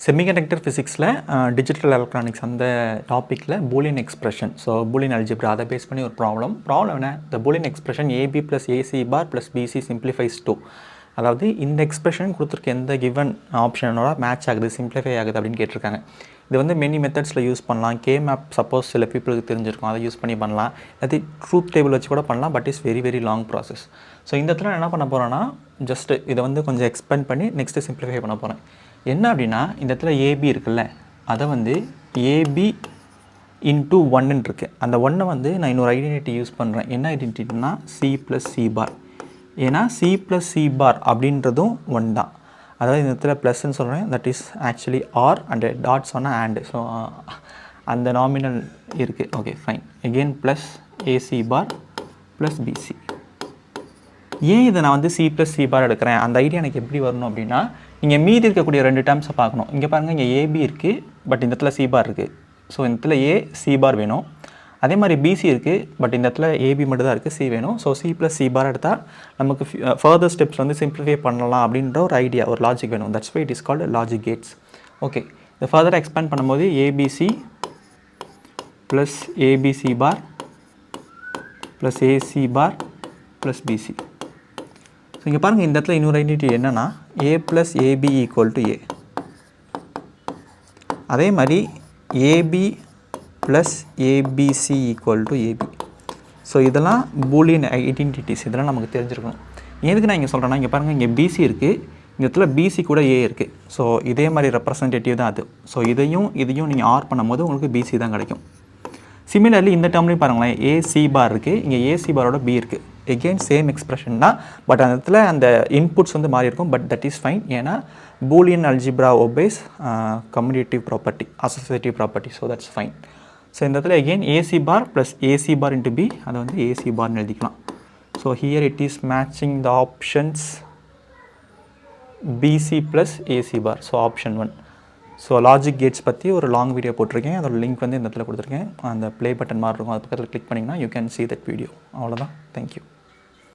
Semiconductor ஃபிசிக்ஸில் digital electronics அந்த டாப்பிக்கில் Boolean expression. So Boolean algebra அதை பேஸ் பண்ணி ஒரு ப்ராப்ளம் என்ன, the Boolean expression AB plus AC bar plus BC simplifies to. அதாவது இந்த எக்ஸ்பிரஷன் கொடுத்துருக்க எந்த கிவன் ஆப்ஷனோட மேட்ச் ஆகுது, சிம்பிளிஃபை ஆகுது அப்படின்னு கேட்டிருக்காங்க. இது வந்து மெனி மெத்தட்ஸில் யூஸ் பண்ணலாம். கே மேப் சப்போஸ் சில பீப்புளுக்கு தெரிஞ்சிருக்கும், அதை யூஸ் பண்ணி பண்ணலாம். அது ட்ரூத் டேபிள் வச்சு கூட பண்ணலாம், but is very very long process. So இந்த இடத்துல என்ன பண்ண போகிறேன்னா, ஜஸ்ட்டு இதை வந்து கொஞ்சம் எக்ஸ்பெண்ட் பண்ணி நெக்ஸ்ட்டு சிம்பிளிஃபை பண்ண போகிறேன். என்ன அப்படின்னா, இந்த இடத்துல ஏபி இருக்குல்ல, அதை வந்து ஏபி இன்ட்டு ஒன்னுன்னு இருக்குது. அந்த ஒன்றை வந்து நான் இன்னொரு ஐடென்டிட்டி யூஸ் பண்ணுறேன். என்ன ஐடென்டிட்டினா சி ப்ளஸ் சி பார். ஏன்னா சி ப்ளஸ் சி பார் அப்படின்றதும் ஒன் தான். அதாவது இந்த இடத்துல ப்ளஸ்ன்னு சொல்கிறேன், that is actually or and dot சொன்னால் ஆண்டு. ஸோ அந்த நாமினல் இருக்குது. Okay fine. Again plus AC bar plus BC. ஏன் இதை நான் வந்து சி ப்ளஸ் சி பார் எடுக்கிறேன், அந்த ஐடியா எனக்கு எப்படி வரணும் அப்படின்னா, இங்கே மீதி இருக்கக்கூடிய ரெண்டு டேர்ம்ஸை பார்க்கணும். இங்கே பாருங்கள், இங்கே ஏபி இருக்குது, பட் இந்த இடத்துல சி பார் இருக்குது. ஸோ இந்த இடத்துல ஏ சி பார் வேணும். அதே மாதிரி பிசி இருக்குது, பட் இந்த இடத்துல ஏபி மட்டும் தான் இருக்குது, சி வேணும். So C plus C bar எடுத்தால் நமக்கு ஃபர்தர் ஸ்டெப்ஸ் வந்து சிம்பிளிஃபை பண்ணலாம் அப்படின்ற ஒரு ஐடியா, ஒரு லாஜிக் வேணும். That's why it is called logic gates. Okay, இதை ஃபர்தர் எக்ஸ்பேண்ட் பண்ணும்போது ABC plus ABC bar plus AC bar plus BC. So இங்கே பாருங்கள், இந்த இடத்துல இன்னொரு ஐடென்டிட்டி என்னென்னா A plus AB equal to A. அதே மாதிரி AB plus ABC equal to AB. So இதெல்லாம் பூலியன் ஐடென்டிட்டிஸ், இதெல்லாம் நமக்கு தெரிஞ்சிருக்கணும். எதுக்கு நான் இங்கே சொல்கிறேன்னா, இங்கே பாருங்கள், இங்கே பிசி இருக்குது, இந்த இடத்துல பிசி கூட ஏ இருக்குது. ஸோ இதே மாதிரி ரெப்ரசன்டேட்டிவ் தான் அது. ஸோ இதையும் நீங்கள் ஆர் பண்ணும்போது உங்களுக்கு பிசி தான் கிடைக்கும். சிமிலர்லி இந்த டேர்ம்லையும் பாருங்களேன், ஏசி பார் இருக்குது, இங்கே ஏசி பாரோட பி இருக்குது. எகெயின் சேம் எக்ஸ்பிரஷன் தான், பட் அந்த இடத்துல அந்த இன்புட்ஸ் வந்து மாறி இருக்கும். But that is fine. ஏன்னா Boolean algebra obeys commutative property, associative property. So that's fine. So இந்த இடத்துல again AC bar plus AC bar into B, அதை வந்து ஏசி பார்னு எழுதிக்கலாம். So here it is matching the options BC plus AC bar. So option 1. So logic gates பற்றி ஒரு long video போட்டிருக்கேன், அதோட லிங்க் வந்து இந்த இடத்துல கொடுத்துருக்கேன். அந்த ப்ளே பட்டன் மாதிரி இருக்கும், அது பக்கத்தில் கிளிக் பண்ணிங்கன்னா you can see that video. அவ்வளோதான். தேங்க்யூ.